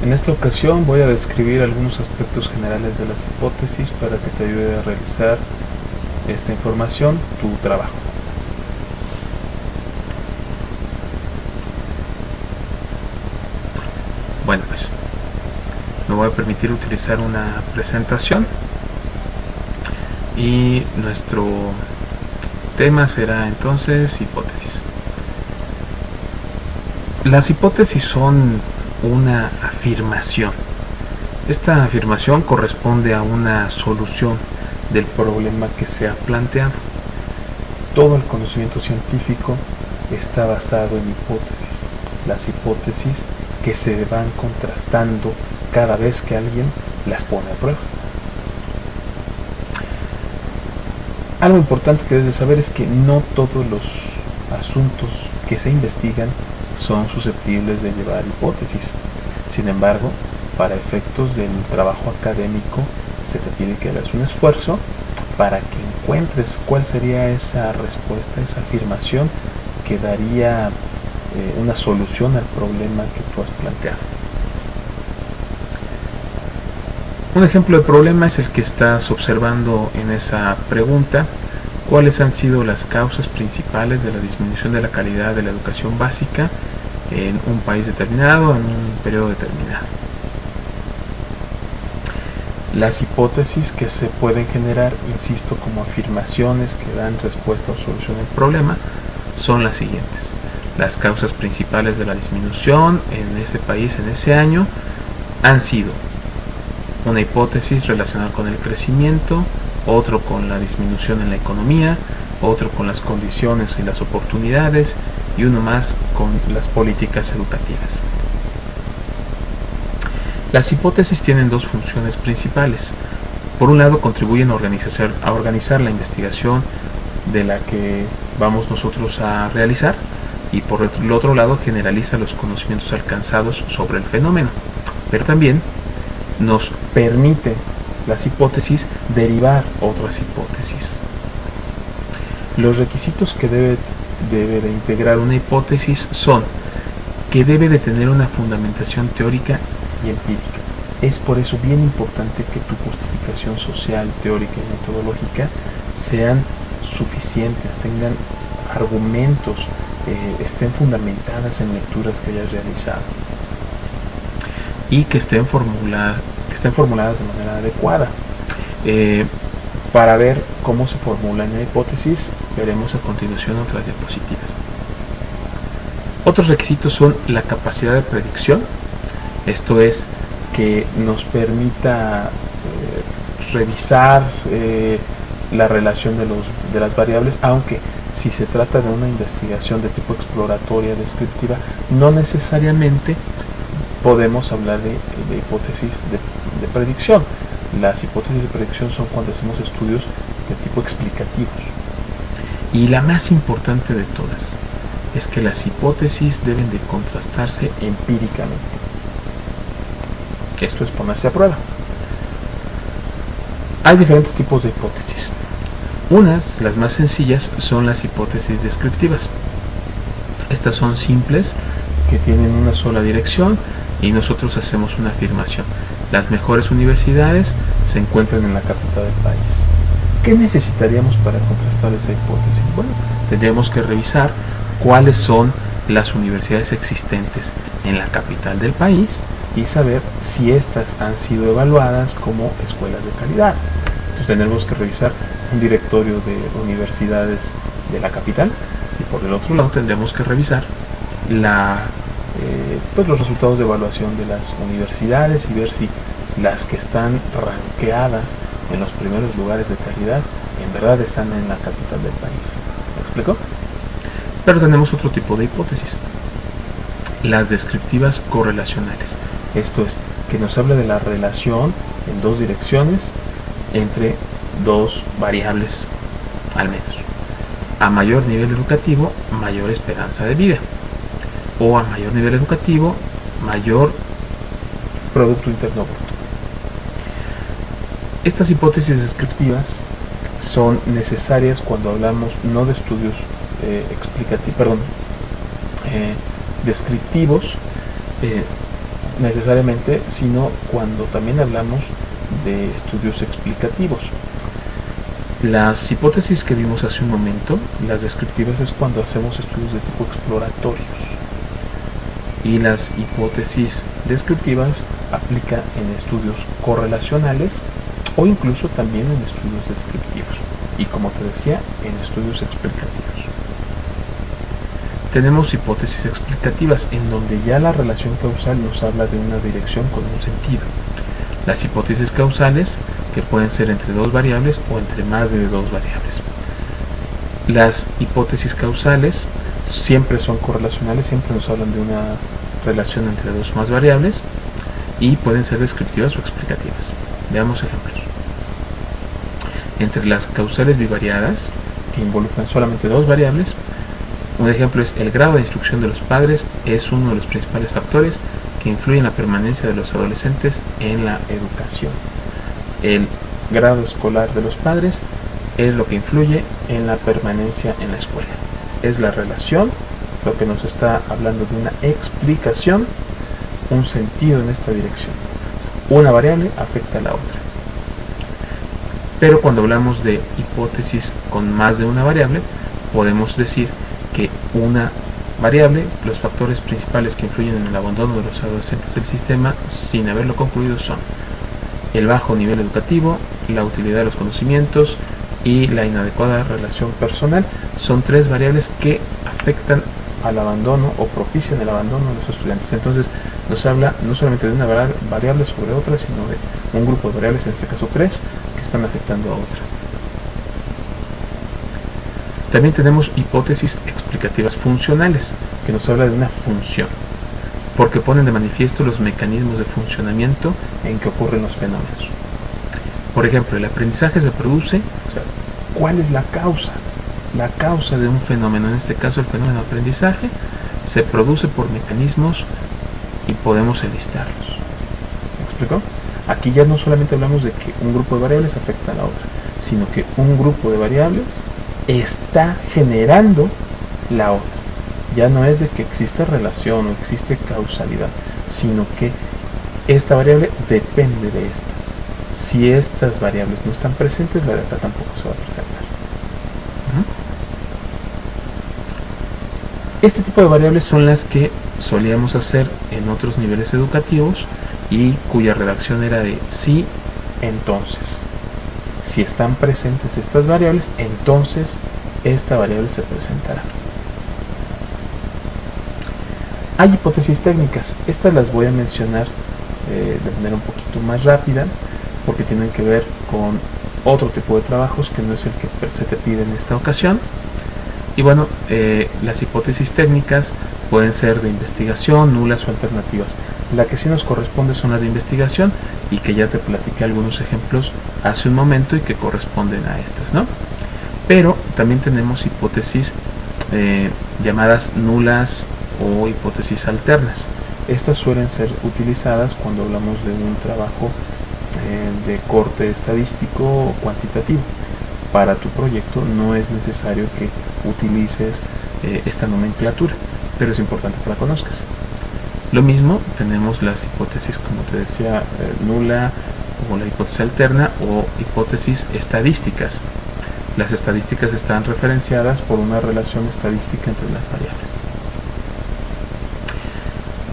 En esta ocasión voy a describir algunos aspectos generales de las hipótesis para que te ayude a realizar esta información, tu trabajo. Bueno, pues me voy a permitir utilizar una presentación y nuestro tema será entonces hipótesis. Las hipótesis son una afirmación. Esta afirmación corresponde a una solución del problema que se ha planteado. Todo el conocimiento científico está basado en hipótesis. Las hipótesis que se van contrastando cada vez que alguien las pone a prueba. Algo importante que debes de saber es que no todos los asuntos que se investigan son susceptibles de llevar hipótesis. Sin embargo, para efectos del trabajo académico se te pide que hagas un esfuerzo para que encuentres cuál sería esa respuesta, esa afirmación que daría una solución al problema que tú has planteado. Un ejemplo de problema es el que estás observando en esa pregunta. ¿Cuáles han sido las causas principales de la disminución de la calidad de la educación básica en un país determinado, en un periodo determinado? Las hipótesis que se pueden generar, insisto, como afirmaciones que dan respuesta o solución al problema, son las siguientes. Las causas principales de la disminución en ese país en ese año han sido una hipótesis relacionada con el crecimiento, otro con la disminución en la economía, otro con las condiciones y las oportunidades y uno más con las políticas educativas. Las hipótesis tienen dos funciones principales. Por un lado, contribuyen a organizar la investigación de la que vamos nosotros a realizar, y por el otro lado generaliza los conocimientos alcanzados sobre el fenómeno, pero también nos permite las hipótesis derivar otras hipótesis. Los requisitos que debe de integrar una hipótesis son que debe de tener una fundamentación teórica y empírica. Es por eso bien importante que tu justificación social, teórica y metodológica sean suficientes, tengan argumentos, estén fundamentadas en lecturas que hayas realizado y que estén formuladas de manera adecuada. Para ver cómo se formula una hipótesis, veremos a continuación otras diapositivas. Otros requisitos son la capacidad de predicción, esto es, que nos permita revisar la relación de las variables, aunque si se trata de una investigación de tipo exploratoria, descriptiva, no necesariamente podemos hablar de hipótesis de predicción. Las hipótesis de predicción son cuando hacemos estudios de tipo explicativos. Y la más importante de todas es que las hipótesis deben de contrastarse empíricamente. Esto es ponerse a prueba. Hay diferentes tipos de hipótesis. Las más sencillas, son las hipótesis descriptivas. Estas son simples, que tienen una sola dirección y nosotros hacemos una afirmación. Las mejores universidades se encuentran en la capital del país. ¿Qué necesitaríamos para contrastar esa hipótesis? Bueno, tendríamos que revisar cuáles son las universidades existentes en la capital del país y saber si estas han sido evaluadas como escuelas de calidad. Entonces tendremos que revisar un directorio de universidades de la capital y por el otro lado tendremos que revisar los resultados de evaluación de las universidades y ver si las que están rankeadas en los primeros lugares de calidad en verdad están en la capital del país. ¿Me explico? Pero tenemos otro tipo de hipótesis, las descriptivas correlacionales. Esto es, que nos habla de la relación en dos direcciones entre dos variables al menos. A mayor nivel educativo, mayor esperanza de vida. O a mayor nivel educativo, mayor Producto Interno Bruto. Estas hipótesis descriptivas son necesarias cuando hablamos no de estudios descriptivos, necesariamente, sino cuando también hablamos de estudios explicativos. Las hipótesis que vimos hace un momento, las descriptivas, es cuando hacemos estudios de tipo exploratorios, y las hipótesis descriptivas aplican en estudios correlacionales o incluso también en estudios descriptivos, y como te decía, en estudios explicativos. Tenemos hipótesis explicativas en donde ya la relación causal nos habla de una dirección con un sentido. Las hipótesis causales, que pueden ser entre dos variables o entre más de dos variables. Las hipótesis causales siempre son correlacionales, siempre nos hablan de una relación entre dos o más variables, y pueden ser descriptivas o explicativas. Veamos ejemplos. Entre las causales bivariadas, que involucran solamente dos variables, un ejemplo es: el grado de instrucción de los padres es uno de los principales factores que influyen en la permanencia de los adolescentes en la educación. El grado escolar de los padres es lo que influye en la permanencia en la escuela. Es la relación lo que nos está hablando de una explicación, un sentido en esta dirección. Una variable afecta a la otra. Pero cuando hablamos de hipótesis con más de una variable, podemos decir que una variable, los factores principales que influyen en el abandono de los adolescentes del sistema sin haberlo concluido son el bajo nivel educativo, la utilidad de los conocimientos y la inadecuada relación personal. Son tres variables que afectan al abandono o propician el abandono de los estudiantes. Entonces nos habla no solamente de una variable sobre otra, sino de un grupo de variables, en este caso tres, que están afectando a otra. También tenemos hipótesis explicativas funcionales, que nos habla de una función, porque ponen de manifiesto los mecanismos de funcionamiento en que ocurren los fenómenos. Por ejemplo, el aprendizaje se produce, ¿cuál es la causa? La causa de un fenómeno, en este caso el fenómeno de aprendizaje, se produce por mecanismos y podemos enlistarlos. ¿Me explico? Aquí ya no solamente hablamos de que un grupo de variables afecta a la otra, sino que un grupo de variables está generando la otra. Ya no es de que existe relación o existe causalidad, sino que esta variable depende de estas. Si estas variables no están presentes, la de acá tampoco se va a presentar. Este tipo de variables son las que solíamos hacer en otros niveles educativos y cuya redacción era de sí, entonces. Si están presentes estas variables, entonces esta variable se presentará. Hay hipótesis técnicas. Estas las voy a mencionar de manera un poquito más rápida, porque tienen que ver con otro tipo de trabajos que no es el que se te pide en esta ocasión. Y bueno, las hipótesis técnicas pueden ser de investigación, nulas o alternativas. La que sí nos corresponde son las de investigación, y que ya te platiqué algunos ejemplos hace un momento y que corresponden a estas, ¿no? Pero también tenemos hipótesis llamadas nulas o hipótesis alternas. Estas suelen ser utilizadas cuando hablamos de un trabajo de corte estadístico o cuantitativo. Para tu proyecto no es necesario que utilices esta nomenclatura, pero es importante que la conozcas. Lo mismo tenemos las hipótesis, como te decía, nula o la hipótesis alterna o hipótesis estadísticas. Las estadísticas están referenciadas por una relación estadística entre las variables.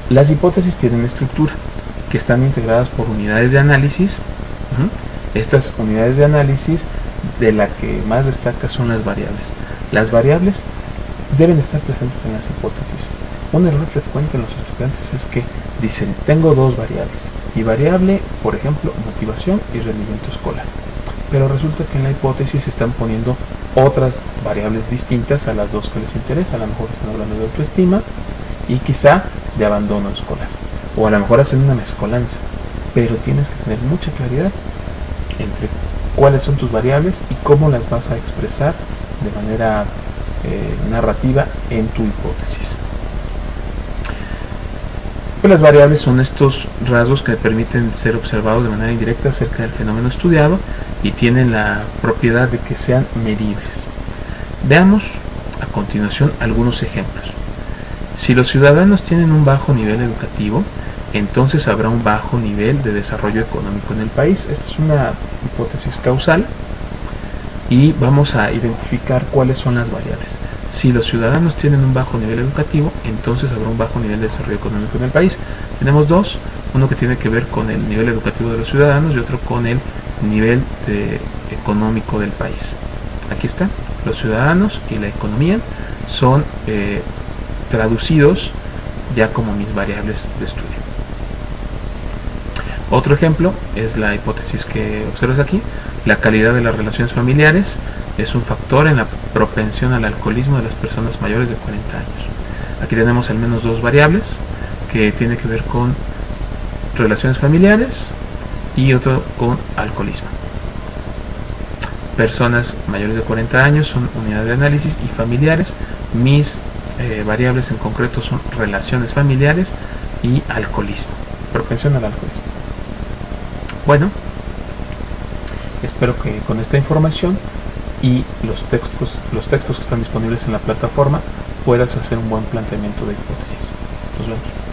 Las hipótesis tienen estructura, que están integradas por unidades de análisis. Estas unidades de análisis, de la que más destaca son las variables. Las variables deben estar presentes en las hipótesis. Un error frecuente en los estudiantes es que dicen: tengo dos variables, y variable, por ejemplo, motivación y rendimiento escolar. Pero resulta que en la hipótesis están poniendo otras variables distintas a las dos que les interesa. A lo mejor están hablando de autoestima y quizá de abandono escolar, o a lo mejor hacen una mezcolanza. Pero tienes que tener mucha claridad entre cuáles son tus variables y cómo las vas a expresar de manera narrativa en tu hipótesis. Pues las variables son estos rasgos que permiten ser observados de manera indirecta acerca del fenómeno estudiado y tienen la propiedad de que sean medibles. Veamos a continuación algunos ejemplos. Si los ciudadanos tienen un bajo nivel educativo, entonces habrá un bajo nivel de desarrollo económico en el país. Esta es una hipótesis causal y vamos a identificar cuáles son las variables. Si los ciudadanos tienen un bajo nivel educativo, entonces habrá un bajo nivel de desarrollo económico en el país. Tenemos dos, uno que tiene que ver con el nivel educativo de los ciudadanos y otro con el nivel económico del país. Aquí está, los ciudadanos y la economía son traducidos ya como mis variables de estudio. Otro ejemplo es la hipótesis que observas aquí. La calidad de las relaciones familiares es un factor en la propensión al alcoholismo de las personas mayores de 40 años. Aquí tenemos al menos dos variables que tienen que ver con relaciones familiares y otro con alcoholismo. Personas mayores de 40 años son unidad de análisis y familiares. Mis variables en concreto son relaciones familiares y alcoholismo, propensión al alcoholismo. Bueno, espero que con esta información y los textos que están disponibles en la plataforma puedas hacer un buen planteamiento de hipótesis. Nos vemos.